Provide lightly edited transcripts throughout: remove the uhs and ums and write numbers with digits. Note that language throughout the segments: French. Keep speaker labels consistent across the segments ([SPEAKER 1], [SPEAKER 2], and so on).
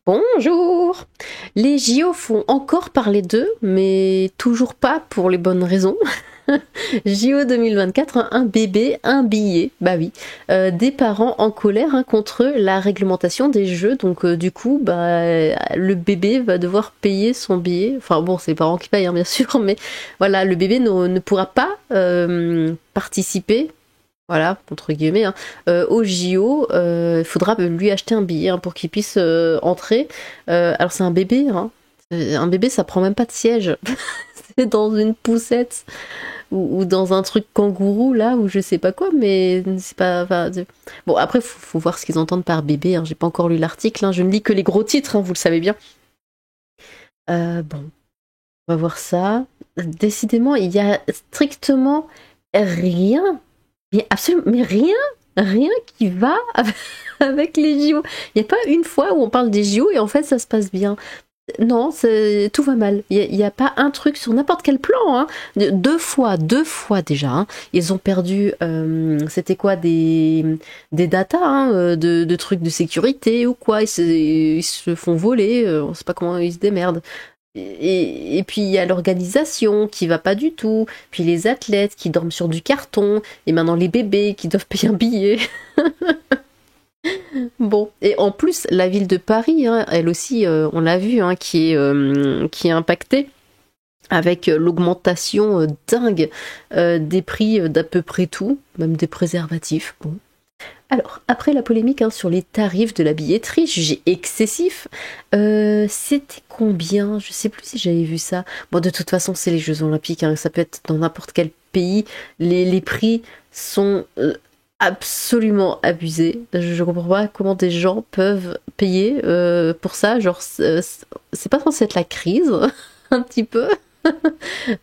[SPEAKER 1] Bonjour! Les JO font encore parler d'eux, mais toujours pas pour les bonnes raisons. JO 2024, un bébé, un billet, bah oui. Des parents en colère contre la réglementation des jeux, donc du coup, le bébé va devoir payer son billet. Enfin bon, c'est les parents qui payent, hein, bien sûr, mais voilà, le bébé ne pourra pas participer. Voilà, entre guillemets, hein, au JO, il faudra lui acheter un billet hein, pour qu'il puisse entrer. Alors c'est un bébé, hein. Un bébé ça prend même pas de siège. C'est dans une poussette ou dans un truc kangourou là ou je sais pas quoi, mais c'est pas. Bon après faut voir ce qu'ils entendent par bébé. Hein. J'ai pas encore lu l'article. Hein. Je ne lis que les gros titres, hein, vous le savez bien. Bon, on va voir ça. Décidément, il y a strictement rien. Mais absolument, mais rien qui va avec les JO. Il n'y a pas une fois où on parle des JO et en fait ça se passe bien. Non, tout va mal. Il n'y a pas un truc sur n'importe quel plan. Hein. Deux fois déjà. Hein. Ils ont perdu, c'était quoi, des datas hein, de trucs de sécurité ou quoi. Ils se font voler. On ne sait pas comment ils se démerdent. Et puis il y a l'organisation qui va pas du tout, puis les athlètes qui dorment sur du carton, et maintenant les bébés qui doivent payer un billet. Bon, et en plus la ville de Paris, hein, elle aussi, on l'a vu, hein, qui est impactée avec l'augmentation dingue des prix d'à peu près tout, même des préservatifs. Bon. Alors, après la polémique hein, sur les tarifs de la billetterie jugés excessifs, c'était combien? Je sais plus si j'avais vu ça. Bon, de toute façon, c'est les Jeux Olympiques, hein, ça peut être dans n'importe quel pays. Les prix sont absolument abusés. Je comprends pas comment des gens peuvent payer pour ça. Genre, c'est pas censé être la crise, un petit peu.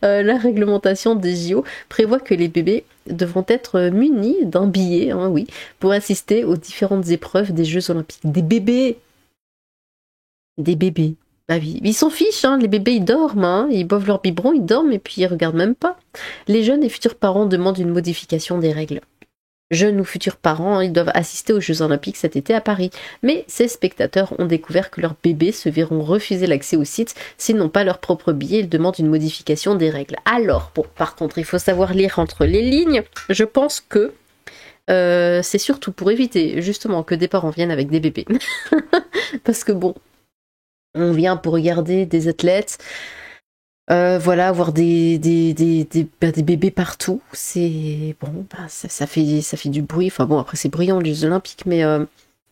[SPEAKER 1] La réglementation des JO prévoit que les bébés devront être munis d'un billet, hein, oui, pour assister aux différentes épreuves des Jeux Olympiques. Des bébés! Des bébés. Bah oui, ils s'en fichent, hein, les bébés ils dorment, hein, ils boivent leur biberon, ils dorment et puis ils regardent même pas. Les jeunes et futurs parents demandent une modification des règles. Jeunes ou futurs parents, hein, ils doivent assister aux Jeux Olympiques cet été à Paris. Mais ces spectateurs ont découvert que leurs bébés se verront refuser l'accès au site s'ils n'ont pas leur propre billet. Ils demandent une modification des règles. Alors, bon, par contre, il faut savoir lire entre les lignes. Je pense que c'est surtout pour éviter justement que des parents viennent avec des bébés. Parce que bon, on vient pour regarder des athlètes. Voilà, avoir des bébés partout, c'est bon, ça fait du bruit. Enfin bon, après c'est bruyant les Jeux Olympiques, mais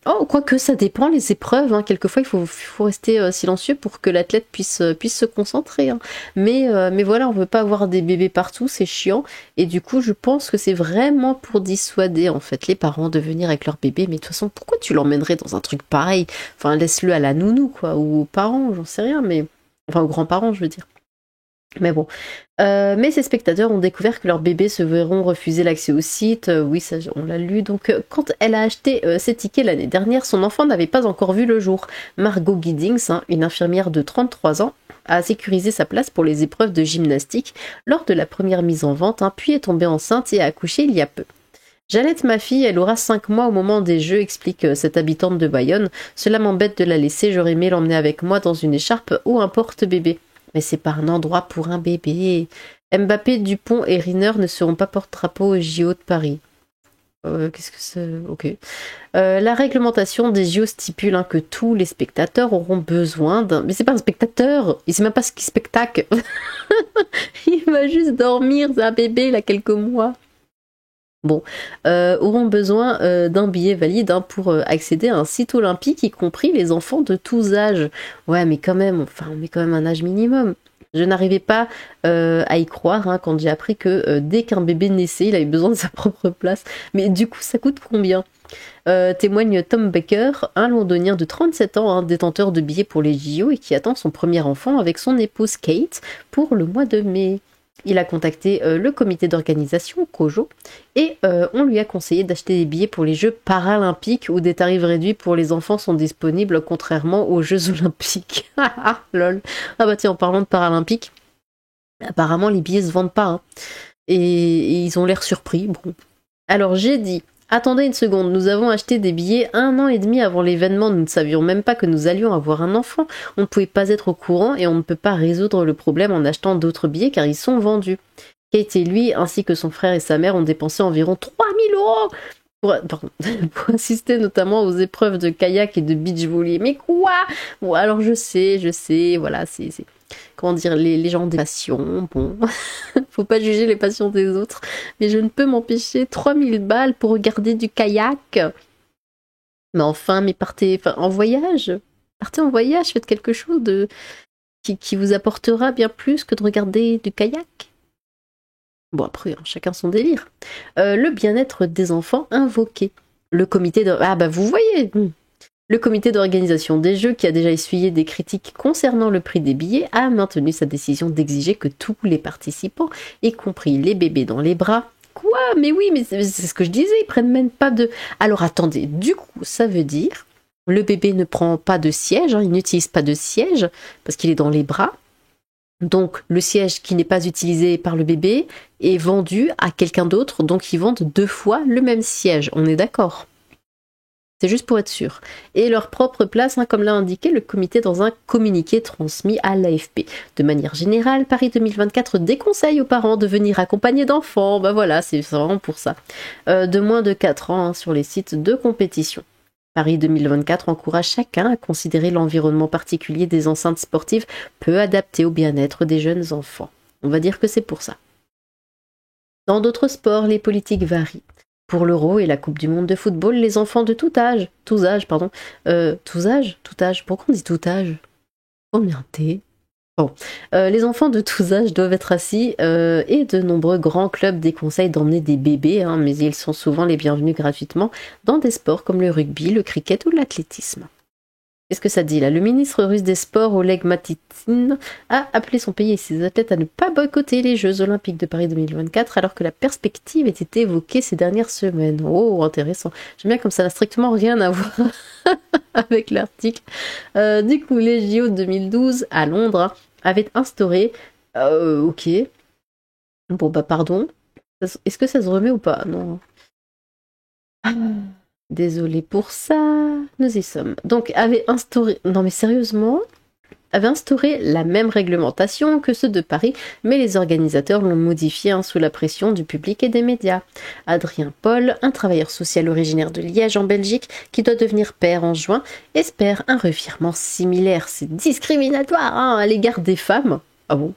[SPEAKER 1] oh, quoique ça dépend les épreuves. Hein. Quelquefois, il faut rester silencieux pour que l'athlète puisse se concentrer. Hein. Mais voilà, on veut pas avoir des bébés partout, c'est chiant. Et du coup, je pense que c'est vraiment pour dissuader en fait les parents de venir avec leur bébé. Mais de toute façon, pourquoi tu l'emmènerais dans un truc pareil? Enfin, laisse-le à la nounou, quoi, ou aux parents, j'en sais rien, mais enfin aux grands-parents, je veux dire. Mais bon. Mais ces spectateurs ont découvert que leurs bébés se verront refuser l'accès au site. Oui, ça, on l'a lu. Donc, quand elle a acheté ses tickets l'année dernière, son enfant n'avait pas encore vu le jour. Margot Giddings, hein, une infirmière de 33 ans, a sécurisé sa place pour les épreuves de gymnastique lors de la première mise en vente, hein, puis est tombée enceinte et a accouché il y a peu. Jeannette, ma fille, elle aura 5 mois au moment des Jeux, explique cette habitante de Bayonne. Cela m'embête de la laisser, j'aurais aimé l'emmener avec moi dans une écharpe ou un porte-bébé. Mais c'est pas un endroit pour un bébé. Mbappé, Dupont et Riner ne seront pas porte-drapeau au JO de Paris. Qu'est-ce que c'est? Ok. La réglementation des JO stipule hein, que tous les spectateurs auront besoin d'un... Mais c'est pas un spectateur. Il sait même pas ce qu'il spectacle. Il va juste dormir, c'est un bébé, il a quelques mois. Bon, auront besoin d'un billet valide hein, pour accéder à un site olympique, y compris les enfants de tous âges. Ouais, mais quand même, enfin, on met quand même un âge minimum. Je n'arrivais pas à y croire hein, quand j'ai appris que dès qu'un bébé naissait, il avait besoin de sa propre place. Mais du coup, ça coûte combien? Témoigne Tom Baker, un londonien de 37 ans, hein, détenteur de billets pour les JO et qui attend son premier enfant avec son épouse Kate pour le mois de mai. Il a contacté le comité d'organisation, COJO, et on lui a conseillé d'acheter des billets pour les Jeux paralympiques où des tarifs réduits pour les enfants sont disponibles contrairement aux Jeux olympiques. Lol. Ah bah tiens, en parlant de paralympiques, apparemment les billets se vendent pas. Hein. Et ils ont l'air surpris. Bon. Alors j'ai dit Attendez une seconde, nous avons acheté des billets 1 an et demi avant l'événement, nous ne savions même pas que nous allions avoir un enfant, on ne pouvait pas être au courant et on ne peut pas résoudre le problème en achetant d'autres billets car ils sont vendus. Kate et lui, ainsi que son frère et sa mère, ont dépensé environ 3000 € pour assister notamment aux épreuves de kayak et de beach volley. Mais quoi? Bon, alors je sais, voilà, c'est comment dire, les gens des passions, bon, faut pas juger les passions des autres, mais je ne peux m'empêcher 3000 balles pour regarder du kayak. Mais enfin, partez en voyage. Partez en voyage, faites quelque chose qui vous apportera bien plus que de regarder du kayak. Bon, après, chacun son délire. Le bien-être des enfants invoqué. Le comité de... Ah bah vous voyez. Le comité d'organisation des Jeux, qui a déjà essuyé des critiques concernant le prix des billets, a maintenu sa décision d'exiger que tous les participants, y compris les bébés dans les bras... Quoi? Mais oui, mais c'est ce que je disais, ils prennent même pas de... Alors attendez, du coup, ça veut dire... Le bébé ne prend pas de siège, il n'utilise pas de siège, parce qu'il est dans les bras. Donc le siège qui n'est pas utilisé par le bébé est vendu à quelqu'un d'autre, donc ils vendent 2 fois le même siège, on est d'accord? C'est juste pour être sûr. Et leur propre place, comme l'a indiqué le comité dans un communiqué transmis à l'AFP. De manière générale, Paris 2024 déconseille aux parents de venir accompagnés d'enfants, bah voilà, c'est vraiment pour ça. De moins de 4 ans sur les sites de compétition. Paris 2024 encourage chacun à considérer l'environnement particulier des enceintes sportives peu adaptées au bien-être des jeunes enfants. On va dire que c'est pour ça. Dans d'autres sports, les politiques varient. Pour l'Euro et la Coupe du Monde de football, les enfants de tout âge, pourquoi on dit tout âge? Combien t'es? Bon. Les enfants de tous âges doivent être assis et de nombreux grands clubs déconseillent d'emmener des bébés, mais ils sont souvent les bienvenus gratuitement dans des sports comme le rugby, le cricket ou l'athlétisme. Qu'est-ce que ça dit là? Le ministre russe des Sports, Oleg Matitsin, a appelé son pays et ses athlètes à ne pas boycotter les Jeux Olympiques de Paris 2024 alors que la perspective était évoquée ces dernières semaines. Oh, intéressant. J'aime bien comme ça n'a strictement rien à voir avec l'article. Du coup, les JO 2012 à Londres avaient instauré... ok. Bon, bah pardon. Est-ce que ça se remet ou pas? Non. Désolée pour ça, nous y sommes. Donc, avait instauré la même réglementation que ceux de Paris, mais les organisateurs l'ont modifié sous la pression du public et des médias. Adrien Paul, un travailleur social originaire de Liège en Belgique, qui doit devenir père en juin, espère un revirement similaire. C'est discriminatoire à l'égard des femmes. Ah bon?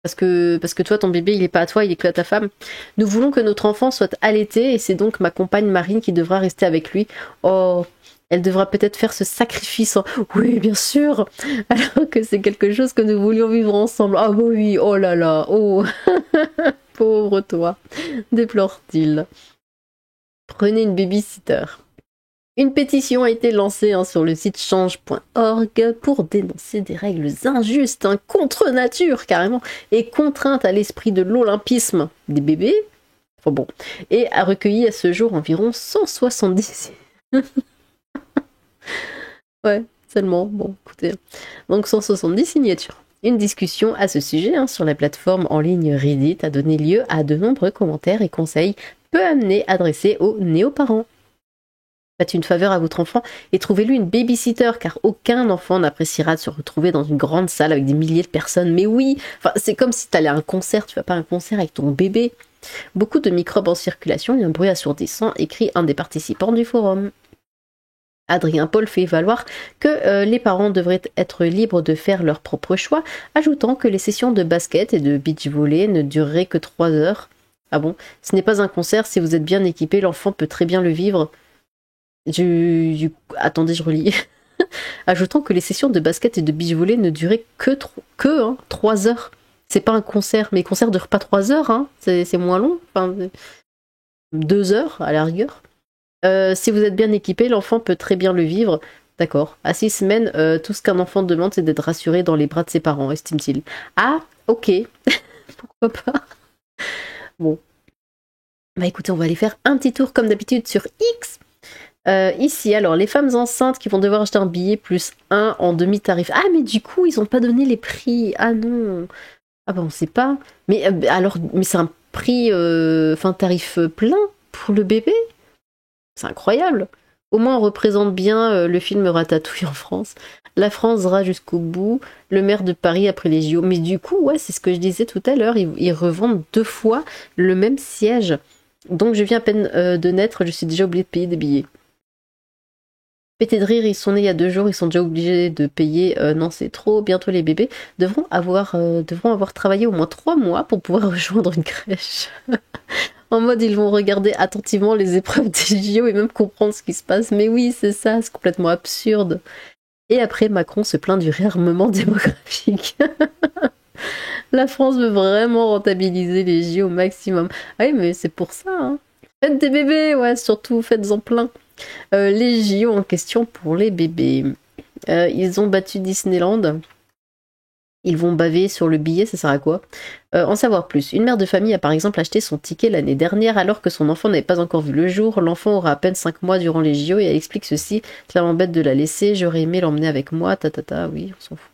[SPEAKER 1] Parce que toi, ton bébé, il est pas à toi, il est que à ta femme. Nous voulons que notre enfant soit allaité et c'est donc ma compagne Marine qui devra rester avec lui. Oh, elle devra peut-être faire ce sacrifice. Oui, bien sûr. Alors que c'est quelque chose que nous voulions vivre ensemble. Ah bah oui, oh là là, oh. Pauvre toi, déplore-t-il. Prenez une babysitter. Une pétition a été lancée sur le site change.org pour dénoncer des règles injustes, contre nature carrément, et contraintes à l'esprit de l'olympisme des bébés. Enfin bon, et a recueilli à ce jour environ 170. Ouais, seulement, bon, écoutez. Donc 170 signatures. Une discussion à ce sujet sur la plateforme en ligne Reddit a donné lieu à de nombreux commentaires et conseils peu amenés adressés aux néo-parents. Faites une faveur à votre enfant et trouvez-lui une babysitter car aucun enfant n'appréciera de se retrouver dans une grande salle avec des milliers de personnes. Mais oui, c'est comme si tu allais à un concert, tu vas pas à un concert avec ton bébé. Beaucoup de microbes en circulation et un bruit assourdissant, écrit un des participants du forum. Adrien Paul fait valoir que les parents devraient être libres de faire leur propre choix, ajoutant que les sessions de basket et de beach volley ne dureraient que 3 heures. Ah bon, ce n'est pas un concert, si vous êtes bien équipé, l'enfant peut très bien le vivre. Attendez, je relis. Ajoutant que les sessions de basket et de beach volley ne duraient que 3 heures. C'est pas un concert, mais les concerts durent pas 3 heures, c'est moins long. 2 heures à la rigueur. Si vous êtes bien équipé, l'enfant peut très bien le vivre. D'accord. À 6 semaines, tout ce qu'un enfant demande, c'est d'être rassuré dans les bras de ses parents, estime-t-il. Ah, ok. Pourquoi pas. Bon. Bah écoutez, on va aller faire un petit tour comme d'habitude sur X. Ici, alors, les femmes enceintes qui vont devoir acheter un billet plus 1 en demi-tarif. Ah, mais du coup, ils ont pas donné les prix. Ah non. Ah bah on sait pas. Mais alors, mais c'est un prix, tarif plein pour le bébé? C'est incroyable. Au moins, on représente bien le film Ratatouille en France. La France ira jusqu'au bout, le maire de Paris après les JO. Mais du coup, ouais, c'est ce que je disais tout à l'heure, ils revendent 2 fois le même siège. Donc je viens à peine de naître, je suis déjà obligée de payer des billets. Pété de rire, ils sont nés il y a 2 jours, ils sont déjà obligés de payer. Non, c'est trop. Bientôt les bébés devront avoir travaillé au moins 3 mois pour pouvoir rejoindre une crèche. En mode, ils vont regarder attentivement les épreuves des JO et même comprendre ce qui se passe. Mais oui, c'est ça, c'est complètement absurde. Et après, Macron se plaint du réarmement démographique. La France veut vraiment rentabiliser les JO au maximum. Ah oui, mais c'est pour ça, hein. Faites des bébés, ouais, surtout, faites-en plein. Les JO en question pour les bébés. Ils ont battu Disneyland. Ils vont baver sur le billet, ça sert à quoi? En savoir plus. Une mère de famille a par exemple acheté son ticket l'année dernière alors que son enfant n'avait pas encore vu le jour. L'enfant aura à peine 5 mois durant les JO et elle explique ceci. Ça m'embête de la laisser, j'aurais aimé l'emmener avec moi, oui, on s'en fout.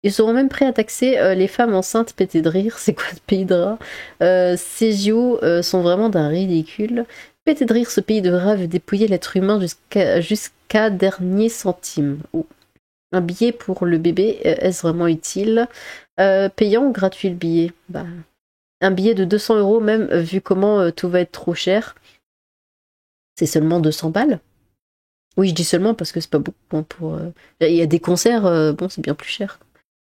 [SPEAKER 1] Ils seront même prêts à taxer les femmes enceintes pétées de rire. C'est quoi ce pays de rats? Ces JO sont vraiment d'un ridicule. Pété de rire, ce pays de rats veut dépouiller l'être humain jusqu'à dernier centime. Oh. Un billet pour le bébé, est-ce vraiment utile? Payant ou gratuit le billet? Bah, un billet de 200 €, même vu comment tout va être trop cher, c'est seulement 200 balles. Oui, je dis seulement parce que c'est pas beaucoup. Hein, il y a des concerts, bon, c'est bien plus cher.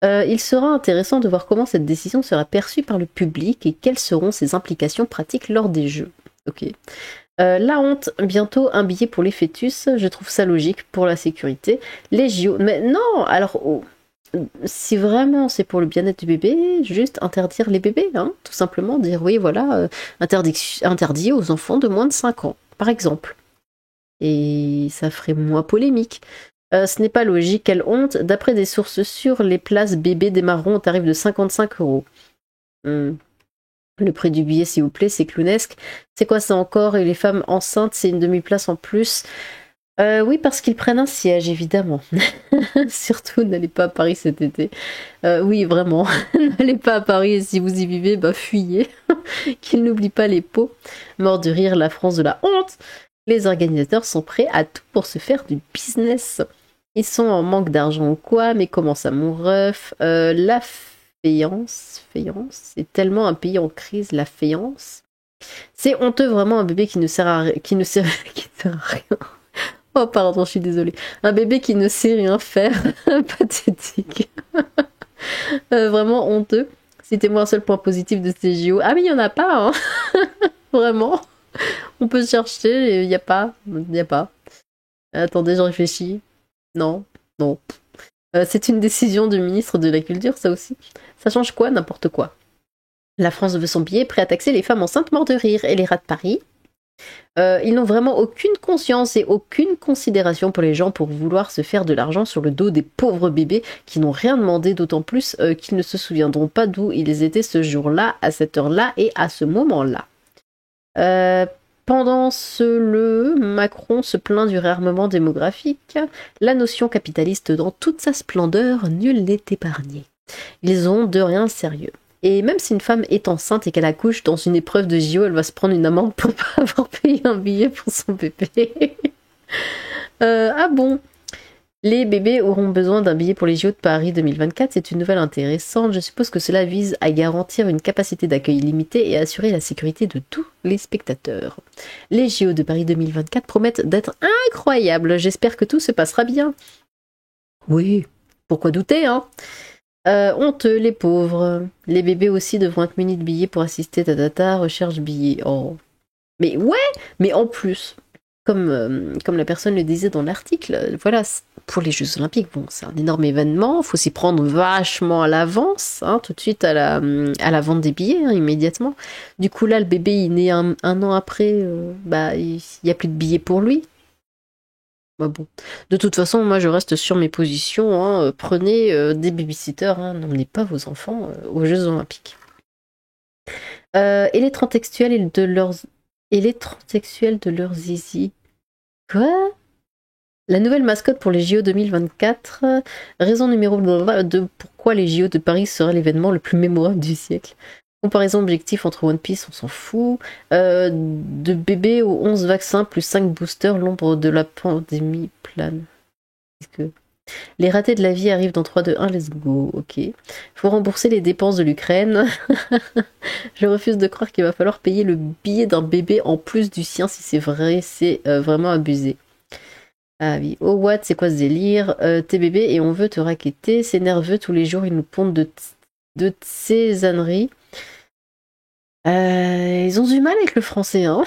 [SPEAKER 1] Il sera intéressant de voir comment cette décision sera perçue par le public et quelles seront ses implications pratiques lors des Jeux. Ok. La honte, bientôt un billet pour les fœtus, je trouve ça logique pour la sécurité. Les JO, mais non, alors si vraiment c'est pour le bien-être du bébé, juste interdire les bébés, hein, tout simplement dire oui, voilà, interdit aux enfants de moins de 5 ans, par exemple. Et ça ferait moins polémique. Ce n'est pas logique, quelle honte. D'après des sources sûres, les places bébés démarreront au tarif de 55 €. Le prix du billet, s'il vous plaît, c'est clownesque. C'est quoi ça encore? Et les femmes enceintes, c'est une demi-place en plus. Oui, parce qu'ils prennent un siège, évidemment. Surtout, n'allez pas à Paris cet été. Oui, vraiment, n'allez pas à Paris et si vous y vivez, bah fuyez. Qu'ils n'oublient pas les pots. Mort de rire, la France de la honte. Les organisateurs sont prêts à tout pour se faire du business. Ils sont en manque d'argent ou quoi, mais comment ça, mon ref? La faïence, c'est tellement un pays en crise, la faïence. C'est honteux, vraiment, un bébé qui ne sert à qui ne sert à rien. Oh pardon, je suis désolée. Un bébé qui ne sait rien faire. Pathétique. Vraiment honteux. Citez-moi un seul point positif de ces JO. Ah mais il n'y en a pas, hein. Vraiment. On peut chercher, il n'y a pas. Attendez, je réfléchis. Non. C'est une décision du ministre de la Culture, ça aussi. Ça change quoi? N'importe quoi. La France veut son billet, prêt à taxer les femmes enceintes morts de rire. Et les rats de Paris? Ils n'ont vraiment aucune conscience et aucune considération pour les gens pour vouloir se faire de l'argent sur le dos des pauvres bébés qui n'ont rien demandé, d'autant plus qu'ils ne se souviendront pas d'où ils étaient ce jour-là, à cette heure-là et à ce moment-là. Pendant Macron se plaint du réarmement démographique. La notion capitaliste dans toute sa splendeur, nul n'est épargné. Ils ont de rien sérieux. Et même si une femme est enceinte et qu'elle accouche dans une épreuve de JO, elle va se prendre une amende pour pas avoir payé un billet pour son bébé. Ah bon? Les bébés auront besoin d'un billet pour les JO de Paris 2024, c'est une nouvelle intéressante. Je suppose que cela vise à garantir une capacité d'accueil limitée et à assurer la sécurité de tous les spectateurs. Les JO de Paris 2024 promettent d'être incroyables. J'espère que tout se passera bien. Oui, pourquoi douter, hein? Honteux, les pauvres. Les bébés aussi devront être munis de billets pour assister recherche billets. Oh. Mais ouais, mais en plus, comme la personne le disait dans l'article, voilà, pour les Jeux Olympiques, bon, c'est un énorme événement, il faut s'y prendre vachement à l'avance, hein, tout de suite à la vente des billets, hein, immédiatement. Du coup, là, le bébé, il naît un an après, bah, il n'y a plus de billets pour lui. Bah bon. De toute façon, moi, je reste sur mes positions, hein, prenez des babysitters, hein, n'emmenez pas vos enfants aux Jeux Olympiques. Et les transsexuels de leurs zizi. Quoi? La nouvelle mascotte pour les JO 2024, raison numéro 2 de pourquoi les JO de Paris seraient l'événement le plus mémorable du siècle. Comparaison objectif entre One Piece, on s'en fout. De bébé aux 11 vaccins plus 5 boosters, l'ombre de la pandémie plane. Est-ce que... Les ratés de la vie arrivent dans 3, 2, 1, let's go. Ok. Faut rembourser les dépenses de l'Ukraine. Je refuse de croire qu'il va falloir payer le billet d'un bébé en plus du sien si c'est vrai, c'est vraiment abusé. Ah oui, oh what, c'est quoi ce délire? T'es bébé et on veut te raqueter, c'est nerveux, tous les jours ils nous pondent de ces âneries. Ils ont du mal avec le français, hein.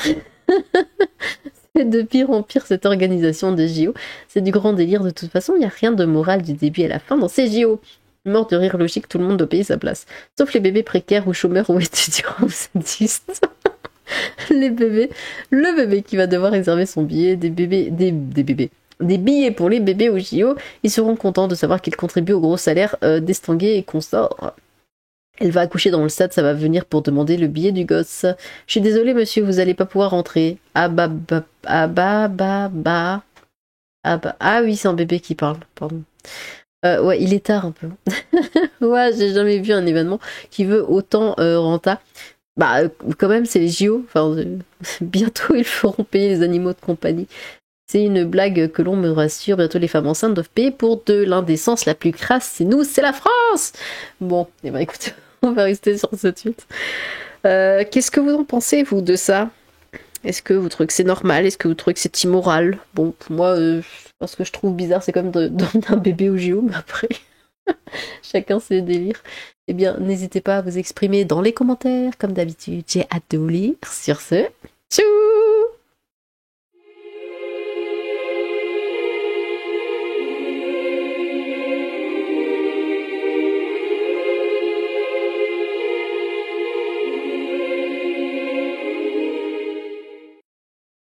[SPEAKER 1] C'est de pire en pire cette organisation des JO. C'est du grand délire de toute façon, il n'y a rien de moral du début à la fin dans ces JO. Mort de rire logique, tout le monde doit payer sa place. Sauf les bébés précaires ou chômeurs ou étudiants ou sadistes. Les bébés, le bébé qui va devoir réserver son billet, des billets pour les bébés au JO, ils seront contents de savoir qu'ils contribuent au gros salaire d'Estanguet et consorts. Elle va accoucher dans le stade, ça va venir pour demander le billet du gosse. Je suis désolée monsieur, vous allez pas pouvoir rentrer. Ah bah bah ah bah bah bah. Ah bah ah oui, c'est un bébé qui parle, pardon. Ouais, il est tard un peu. Ouais, j'ai jamais vu un événement qui veut autant renta. Bah quand même c'est les JO, enfin bientôt ils feront payer les animaux de compagnie. C'est une blague que l'on me rassure, bientôt les femmes enceintes doivent payer pour de l'indécence la plus crasse, c'est nous, c'est la France. Bon, et bah écoute, on va rester sur ce tweet. Qu'est-ce que vous en pensez, vous, de ça? Est-ce que vous trouvez que c'est normal? Est-ce que vous trouvez que c'est immoral? Bon, pour moi, ce que je trouve bizarre, c'est comme d'emmener un bébé au JO, mais après, chacun ses délires. Eh bien, n'hésitez pas à vous exprimer dans les commentaires, comme d'habitude. J'ai hâte de vous lire. Sur ce, tchou!